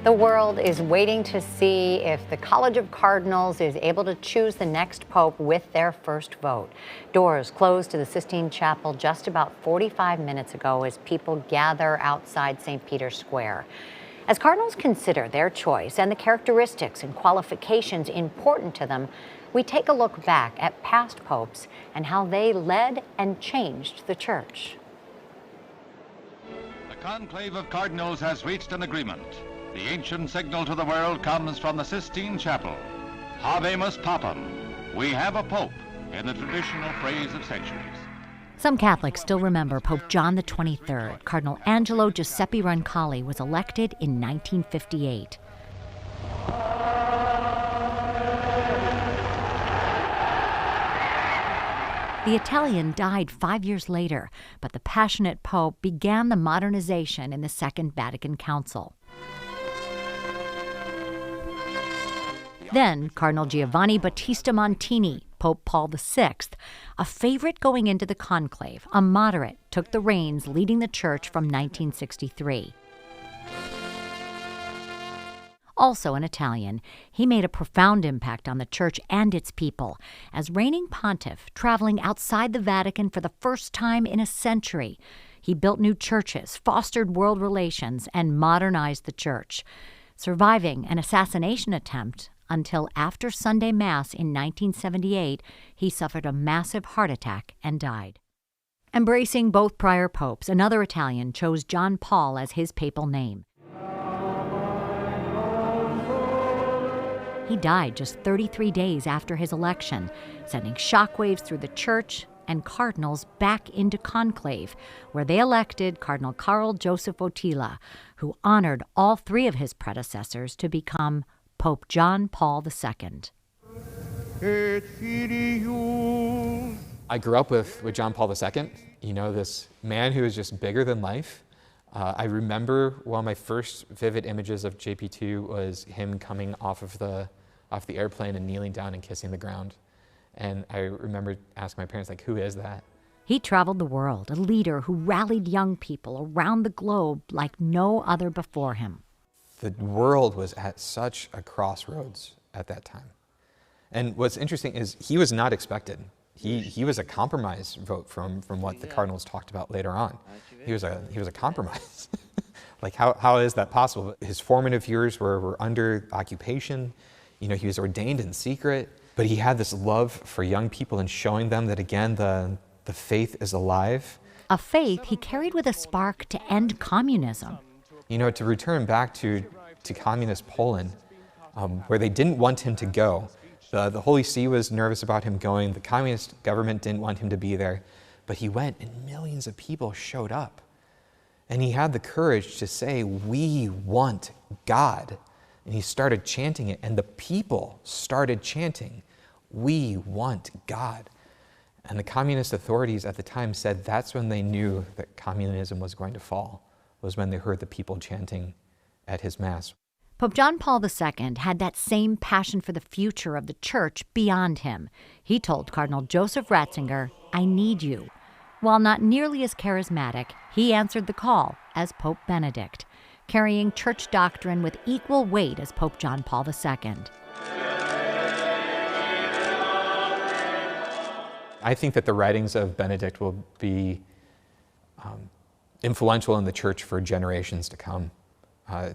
The world is waiting to see if the College of Cardinals is able to choose the next pope with their first vote. Doors closed to the Sistine Chapel just about 45 minutes ago as people gather outside St. Peter's Square. As cardinals consider their choice and the characteristics and qualifications important to them, we take a look back at past popes and how they led and changed the church. The conclave of cardinals has reached an agreement. The ancient signal to the world comes from the Sistine Chapel. Habemus Papam. We have a pope, in the traditional phrase of centuries. Some Catholics still remember Pope John XXIII. Cardinal Angelo Giuseppe Roncalli was elected in 1958. The Italian died 5 years later, but the passionate Pope began the modernization in the Second Vatican Council. Then Cardinal Giovanni Battista Montini, Pope Paul VI, a favorite going into the conclave, a moderate, took the reins leading the church from 1963. Also an Italian, he made a profound impact on the church and its people as reigning pontiff, traveling outside the Vatican for the first time in a century. He built new churches, fostered world relations, and modernized the church, surviving an assassination attempt until after Sunday Mass in 1978, he suffered a massive heart attack and died. Embracing both prior popes, another Italian chose John Paul as his papal name. He died just 33 days after his election, sending shockwaves through the church and cardinals back into conclave, where they elected Cardinal Karl Joseph Wojtyla, who honored all three of his predecessors to become Pope John Paul II. I grew up with John Paul II, this man who is just bigger than life. I remember one of my first vivid images of JP2 was him coming off the airplane and kneeling down and kissing the ground. And I remember asking my parents, who is that? He traveled the world, a leader who rallied young people around the globe like no other before him. The world was at such a crossroads at that time. And what's interesting is he was not expected. He was a compromise vote from what the cardinals talked about later on. He was a compromise. How is that possible? His formative years were under occupation. He was ordained in secret, but he had this love for young people and showing them that, again, the faith is alive. A faith he carried with a spark to end communism. To return back to communist Poland, where they didn't want him to go. The Holy See was nervous about him going. The communist government didn't want him to be there. But he went, and millions of people showed up. And he had the courage to say, "We want God." And he started chanting it, and the people started chanting, "We want God." And the communist authorities at the time said that's when they knew that communism was going to fall, was when they heard the people chanting at his Mass. Pope John Paul II had that same passion for the future of the church beyond him. He told Cardinal Joseph Ratzinger, "I need you." While not nearly as charismatic, he answered the call as Pope Benedict, carrying church doctrine with equal weight as Pope John Paul II. I think that the writings of Benedict will be influential in the church for generations to come.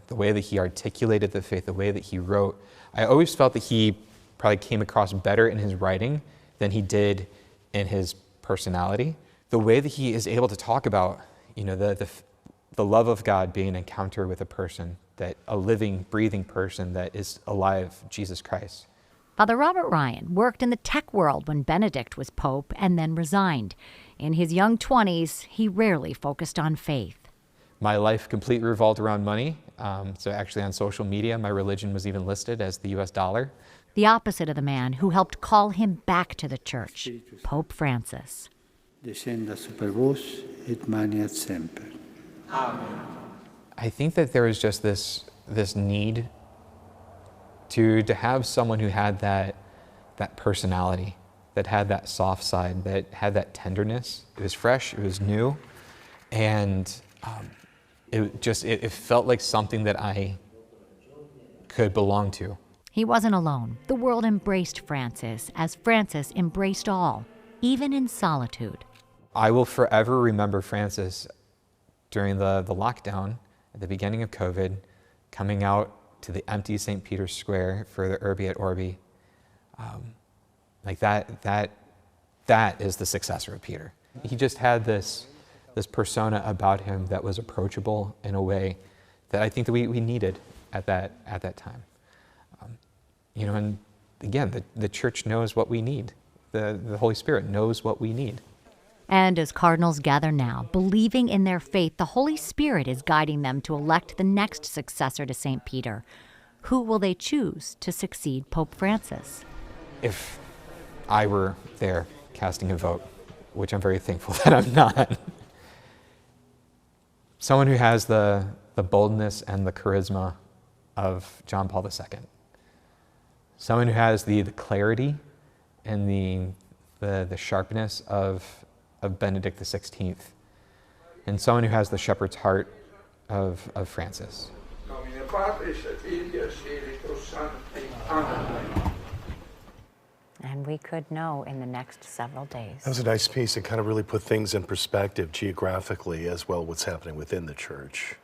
The way that he articulated the faith, the way that he wrote, I always felt that he probably came across better in his writing than he did in his personality. The way that he is able to talk about, the love of God being an encounter with a person, that a living, breathing person that is alive, Jesus Christ. Father Robert Ryan worked in the tech world when Benedict was Pope and then resigned. In his young 20s, he rarely focused on faith. My life completely revolved around money. So actually on social media, my religion was even listed as the US dollar. The opposite of the man who helped call him back to the church, Pope Francis. Descenda super vos et maniat semper. Amen. I think that there was just this need to have someone who had that personality, that had that soft side, that had that tenderness. It was fresh, it was new, and it felt like something that I could belong to. He wasn't alone. The world embraced Francis, as Francis embraced all, even in solitude. I will forever remember Francis during the lockdown at the beginning of COVID, coming out to the empty St. Peter's Square for the Urbi et Orbi. Like that is the successor of Peter. He just had this persona about him that was approachable in a way that I think that we needed at that time. And again, the church knows what we need. The Holy Spirit knows what we need. And as cardinals gather now, believing in their faith, the Holy Spirit is guiding them to elect the next successor to St. Peter. Who will they choose to succeed Pope Francis? If I were there casting a vote, which I'm very thankful that I'm not, someone who has the boldness and the charisma of John Paul II. Someone who has the clarity and the sharpness of Benedict XVI. And someone who has the shepherd's heart of Francis. And we could know in the next several days. That was a nice piece. It kind of really put things in perspective geographically as well what's happening within the church.